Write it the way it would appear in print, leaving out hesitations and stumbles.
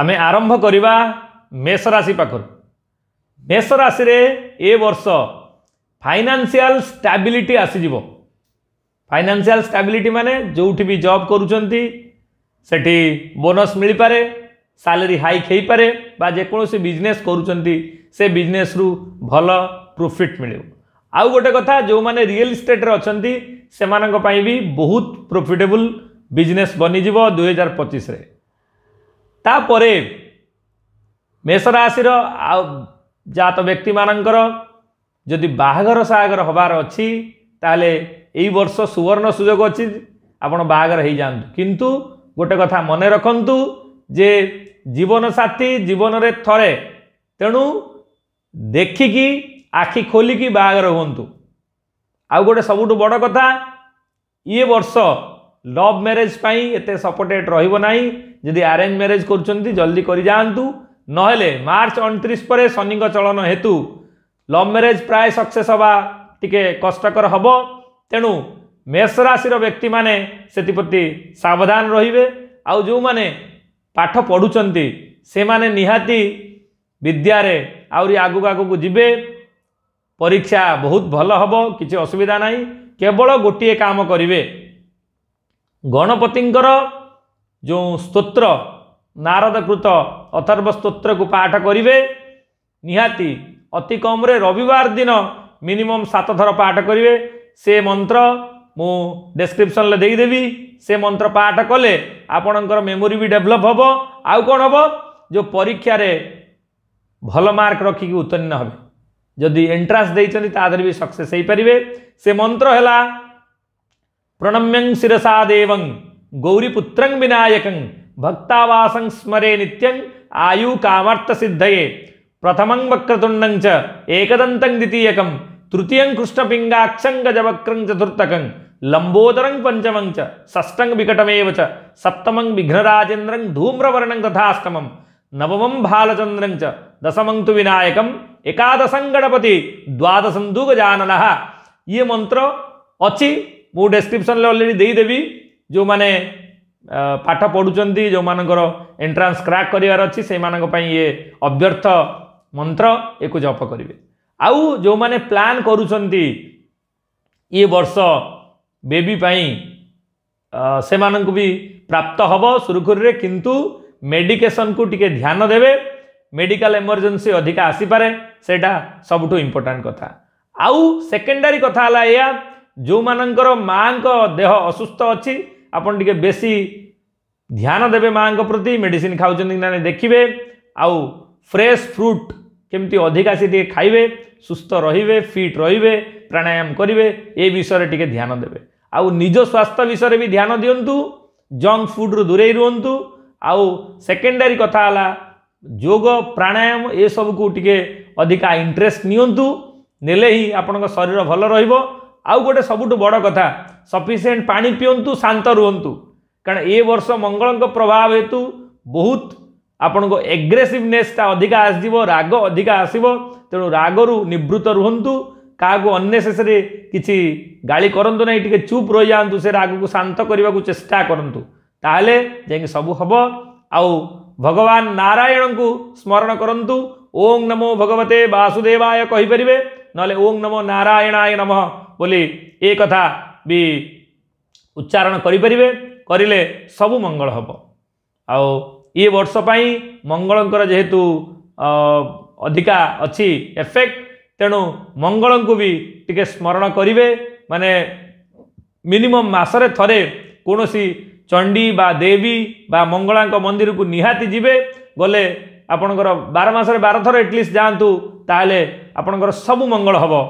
आमे आरंभ करिबा मेष राशि पाखर। मेष राशि रे ए वर्ष फाइनेंशियल स्टेबिलिटी आसीजिवो। फाइनेंशियल स्टेबिलिटी माने जोठी भी जॉब करूचंती सेठी बोनस मिल पारे, सैलरी हाइक हो पारे, बा जेकोसी बिजनेस करूचंती से बिजनेस रु भल प्रॉफिट मिले। आउ गोटे कथा जो माने रियल एस्टेट रे अछंती सेमानक पई भी बहुत प्रॉफिटेबल बिजनेस बनी जिवो 2025 रे। ता परे मेष राशि रो जात व्यक्ति मानकर जदि बाहागर सागर हबार अछि ताले एई वर्ष सुवर्ण सुयोग अछि आपण बाहागर हो जांतु। किंतु गोटे कथा मने रखंतु जे जीवन साथी जीवन रे थरे, तेणु देखिकी आखि खोलिकी बाहागर हुंतु। आउ गोटे सबुठु बड़ कथा ये वर्ष लव मैरेज पाई एते सपोर्टेड रहिबो नाही। जदि अरेंज मैरेज करूचंती जल्दी करि जांतु, नहेले मार्च 29 परे शनि चलन हेतु लव मैरेज प्राय सक्सेस हवा टिके कष्टकर हबो। तेणु मेष राशि व्यक्ति माने सेतिपति सावधान रहिबे। आउ जो माने पाठ पढ़ुचंती से माने निहाती विद्यारे आउरी आगु आगु को जिबे। परीक्षा बहुत भल हबो, किछि असुविधा नाही। केवल गोटिए काम करिवे, गणपतिंकर जो स्तोत्र नारदकृत अथर्व स्तोत्र को पाठ करिवे। निहाती अति कम रे रविवार दिन मिनिमम 7 थर पाठ करिवे। से मंत्र मु डिस्क्रिप्शन ले देई देवी। से मंत्र पाठ कले आपणकर मेमोरी भी डेवलप हबो। आउ कोन हबो जो परीक्षा रे भल मार्क रखी की उत्तीर्ण हबे। जदि एंट्रांस देइचनी तादर भी सक्सेस हो पारिबे। से मंत्र हैला प्रणम्यं शिरसा देवं गौरीपुत्रं विनायकं भक्तावासं स्मरे नित्यं आयु कामर्थ सिद्धये प्रथमं वक्रतुंडं च एकदन्तं द्वितीयकं तृतीयं कृष्णपिंगाक्षं गजवक्रं चतुर्थकं लंबोदरं पंचमं च षष्ठं विकटमेव च सप्तमं विघ्नराजेन्द्रं धूम्रवर्णं तथाष्टमं नवमं भालचंद्रं च दशमं तु विनायकं एकादशं गणपति द्वादशं तु गजाननः। ये मंत्र अच्छी मु डिस्क्रिप्शन ले ऑलरेडी देई देवी। जो माने पाठ पढ़ुचंती जो मानकर एंट्रांस क्रैक करिवार अछि से मानक पई ये अभ्यर्थ मंत्र एको जप करिवे। आउ जो माने प्लान करूचंती ये वर्ष बेबी पई से मानक भी प्राप्त हबो सुरखुर रे। किंतु मेडिकेशन को टिके ध्यान देवे। मेडिकल इमरजेंसी अधिका आसी पारे, सेटा सबुठो इंपोर्टेंट कथा। आउ सेकेंडरी कथा हला या जो मानकर मां को देह असुस्थ अछि आपण टिके बेसी ध्यान देवे मां को प्रति। मेडिसिन खाउचंती ना देखिबे। आउ फ्रेश फ्रूट केमती अधिका से टिके खाइबे, सुस्थ रहिबे, फिट रहिबे, प्राणायाम करिवे। ए विषय टिके ध्यान देवे। आउ निज स्वास्थ्य विषय भी ध्यान दियंतु। जंक फूड रु दूरे रुहंतु। आउ सेकेंडरी कथा हला योग प्राणायाम ए सब को टिके अधिका इंटरेस्ट नियंतु। नेले ही आपन शरीर भल रहिबो। आउ गोटे सबुठु बड़ कथा सफिशिएंट पानी पियंतु, शांत रुहंतु। कारण ए वर्ष मंगल प्रभाव हेतु बहुत आपन को एग्रेसिवनेस ता अधिका आसीबो, राग अधिका आसीबो। तेणु रागरु निवृत्त रुहंतु। कागो अननेसेसरी किछि गाली करंतु नै, टिके चुप रहि जांतु। से राग को शांत करबा को चेष्टा करंतु, ताले जेंगे सब हबो। आउ भगवान नारायण को स्मरण करंतु। ओम नमो भगवते वासुदेवाय कहि परिबे, नले ओम नमो नारायणाय नमः बोली ए कथा भी उच्चारण करि परिबे। करिले सब मंगल हबो। आउ ये वर्ष पई मंगलंकर जेहेतु अधिका अछि इफेक्ट, तेणु मंगल को भी टिके स्मरण करिवे। माने मिनिमम मासरे थरे कोनोसी चंडी बा देवी बा मंगला मंदिर को निहाती जिबे। गले आपणकर 12 मासरे 12 थर एटलिस्ट जांतु, ताले आपणकर सब मंगल हबो।